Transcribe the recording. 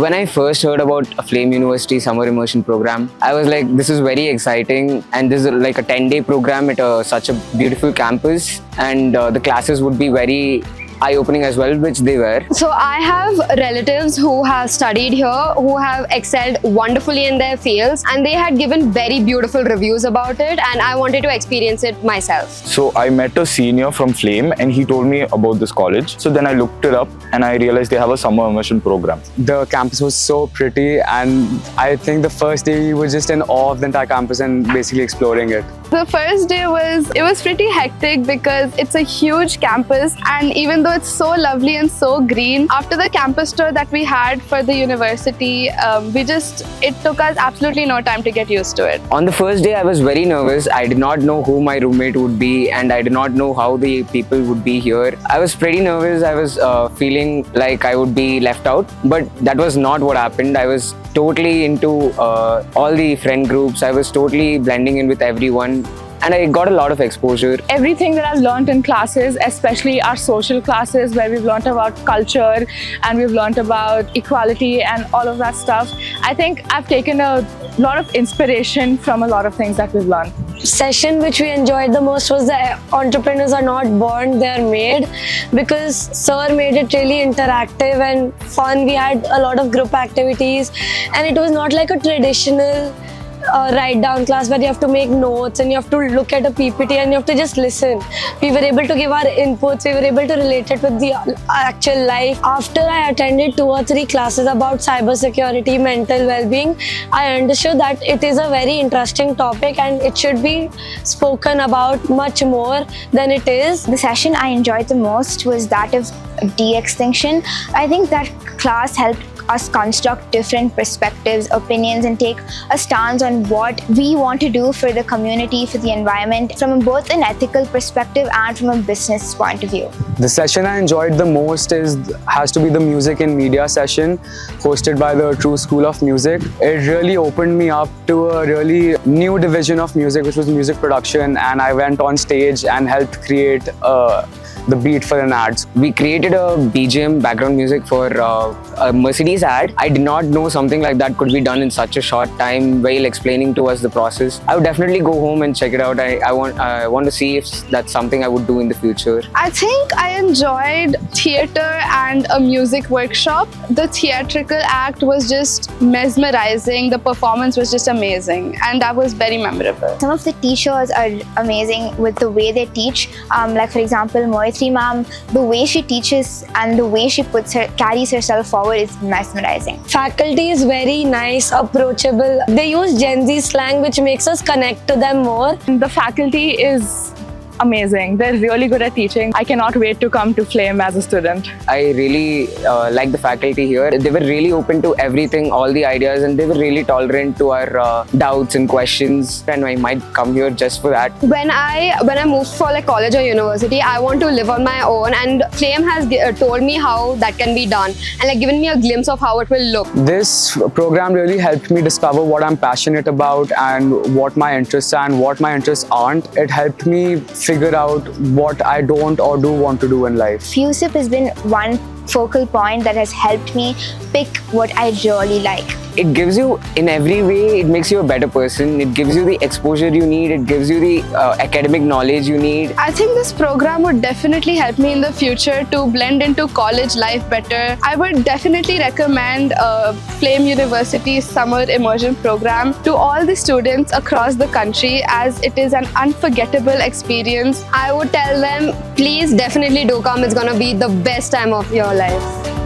When I first heard about a Flame University summer immersion program, I was like, this is very exciting, and this is like a 10-day program at such a beautiful campus, and the classes would be very eye-opening as well, which they were. So I have relatives who have studied here, who have excelled wonderfully in their fields, and they had given very beautiful reviews about it, and I wanted to experience it myself. So I met a senior from Flame and he told me about this college. So then I looked it up and I realized they have a summer immersion program. The campus was so pretty, and I think the first day we were just in awe of the entire campus and basically exploring it. The first day was pretty hectic because it's a huge campus, and even though it's so lovely and so green, after the campus tour that we had for the university, it took us absolutely no time to get used to it. On the first day, I was very nervous. I did not know who my roommate would be, and I did not know how the people would be here. I was pretty nervous. I was feeling like I would be left out, but that was not what happened. I was totally into all the friend groups. I was totally blending in with everyone, and I got a lot of exposure. Everything that I've learned in classes, especially our social classes where we've learned about culture and we've learned about equality and all of that stuff, I think I've taken a lot of inspiration from a lot of things that we've learned. Session which we enjoyed the most was the entrepreneurs are not born, they are made, because sir made it really interactive and fun. We had a lot of group activities, and it was not like a traditional write down class where you have to make notes and you have to look at a PPT and you have to just listen. We were able to give our inputs, we were able to relate it with the actual life. After I attended 2 or 3 classes about cybersecurity, mental well-being, I understood that it is a very interesting topic and it should be spoken about much more than it is. The session I enjoyed the most was that of de-extinction. I think that class helped us construct different perspectives, opinions, and take a stance on what we want to do for the community, for the environment, from both an ethical perspective and from a business point of view. The session I enjoyed the most has to be the music and media session hosted by the True School of Music. It really opened me up to a really new division of music, which was music production, and I went on stage and helped create the beat for an ad. We created a BGM, background music, for a Mercedes ad. I did not know something like that could be done in such a short time while explaining to us the process. I would definitely go home and check it out. I want to see if that's something I would do in the future. I think I enjoyed theatre and a music workshop. The theatrical act was just mesmerizing. The performance was just amazing, and that was very memorable. Some of the teachers are amazing with the way they teach. Like for example, Moitri ma'am, the way she teaches and the way she carries herself forward is mesmerizing. Faculty is very nice, approachable. They use Gen Z slang which makes us connect to them more. The faculty is amazing. They're really good at teaching. I cannot wait to come to Flame as a student. I really like the faculty here. They were really open to everything, all the ideas, and they were really tolerant to our doubts and questions, and I might come here just for that. When I moved for like college or university, I want to live on my own, and Flame has told me how that can be done and like given me a glimpse of how it will look. This program really helped me discover what I'm passionate about and what my interests are and what my interests aren't. It helped me figure out what I don't or do want to do in life. FUSIP has been one focal point that has helped me pick what I really like. It gives you, in every way, it makes you a better person. It gives you the exposure you need. It gives you the academic knowledge you need. I think this program would definitely help me in the future to blend into college life better. I would definitely recommend Flame University's summer immersion program to all the students across the country, as it is an unforgettable experience. I would tell them, please definitely do come. It's gonna be the best time of your life.